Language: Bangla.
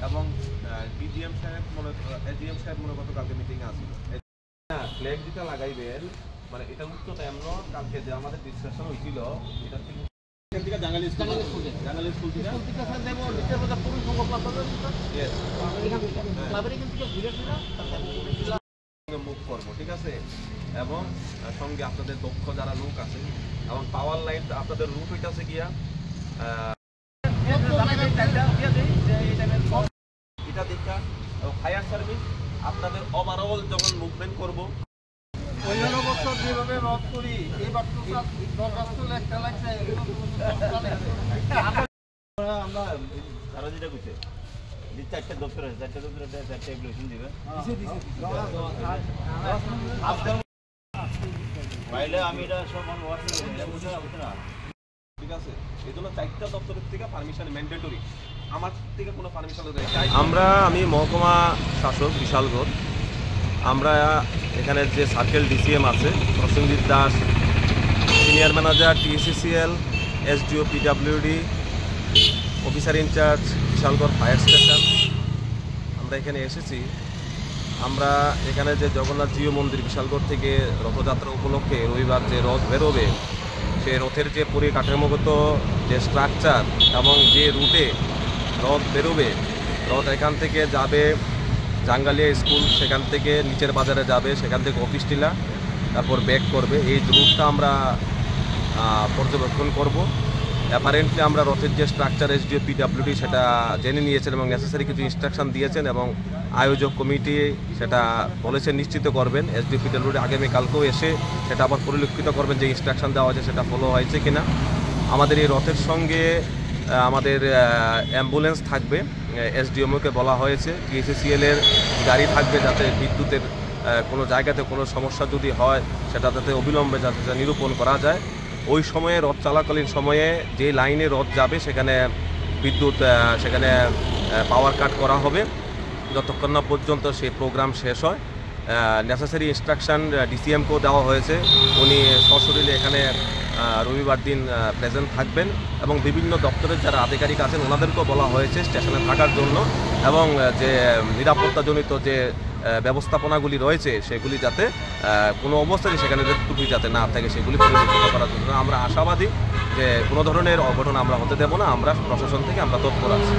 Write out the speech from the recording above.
এবং ডিজিএম সাহেব এজিএম সাহেব মনে কত কালকে মিটিংয়ে আসছিল। হ্যাঁ, ফ্ল্যাগ যেটা লাগাইবেন মানে এটা উচ্চতা এমন কালকে যে আমাদের ডিসকাশন হয়েছিল এটা থেকে জাঙ্গালি স্কুল থেকে মুভ করবো, ঠিক আছে। এবং সঙ্গে আপনাদের দক্ষ যারা লোক আছে এবং পাওয়ার লাইন আপনাদের রুট হইতেছে গিয়া এটা দেখা ফায়ার সার্ভিস আপনাদের ওভারঅল যখন মুভমেন্ট করবো অন্যান্য বছর যেভাবে রদ করি এইবার তো একটা লাগছে আমরা আরো যেটা করছে যে চারটে দপ্তর আছে, চারটে দপ্তর চারটে এগুলো দিবে আমি এটা সব না, ঠিক আছে। এই জন্য 4টা দপ্তরের থেকে পারমিশন ম্যান্ডেটরি, আমার থেকে কোনো পারমিশন আমি মহকুমা শাসক বিশালগড়, আমরা এখানে যে সার্কেল ডিসিএম আছে Prasenjit Das, senior manager TACCL, SDO PWD, officer incharge Bishalgarh fire station, আমরা এখানে এসেছি। আমরা এখানে যে জগন্নাথ জিও মন্দির বিশালগড় থেকে রথযাত্রা উপলক্ষে রবিবার যে রথ বেরোবে সেই রথের যে পরিকাঠামোগত যে স্ট্রাকচার এবং যে রুটে রথ বেরোবে, রথ এখান থেকে যাবে জাঙ্গালিয়া স্কুল, সেখান থেকে নিচের বাজারে যাবে, সেখান থেকে অফিস টিলা, তারপর ব্যাক করবে, এই রুটটা আমরা পর্যবেক্ষণ করব। অ্যাপারেন্টলি আমরা রথের যে স্ট্রাকচার এসডিও পিডাব্লিউডি সেটা জেনে নিয়েছেন এবং নেসেসারি কিছু ইনস্ট্রাকশন দিয়েছেন এবং আয়োজক কমিটি সেটা বলেছেন নিশ্চিত করবেন এসডিও পিডাব্লিউডি আগামীকালকেও এসে সেটা আবার পরিলক্ষিত করবেন যে ইনস্ট্রাকশন দেওয়া হয়েছে সেটা ফলো হয়েছে কিনা। আমাদের এই রথের সঙ্গে আমাদের অ্যাম্বুলেন্স থাকবে, এসডিএমওকে বলা হয়েছে, টিএসিসিএলের গাড়ি থাকবে যাতে বিদ্যুতের কোনো জায়গাতে কোনো সমস্যা যদি হয় সেটা যাতে অবিলম্বে যাতে নিরূপণ করা যায়। ওই সময়ে রথ চলাকালীন সময়ে যে লাইনে রথ যাবে সেখানে বিদ্যুৎ সেখানে পাওয়ার কাট করা হবে যতক্ষণ না পর্যন্ত সেই প্রোগ্রাম শেষ হয়। নেসেসারি ইনস্ট্রাকশান ডিসিএমকেও দেওয়া হয়েছে, উনি সশরীরে এখানে রবিবার দিন প্রেজেন্ট থাকবেন এবং বিভিন্ন দপ্তরের যারা আধিকারিক আছেন ওনাদেরকেও বলা হয়েছে স্টেশনে থাকার জন্য এবং যে নিরাপত্তাজনিত যে ব্যবস্থাপনাগুলি রয়েছে সেগুলি যাতে কোনো অবস্থায় সেখানে ত্রুটি যাতে না থাকে সেগুলি পরিলক্ষিত করার জন্য আমরা আশাবাদী যে কোনো ধরনের অঘটন আমরা হতে দেব না। আমরা প্রশাসন থেকে আমরা তৎপর আছি।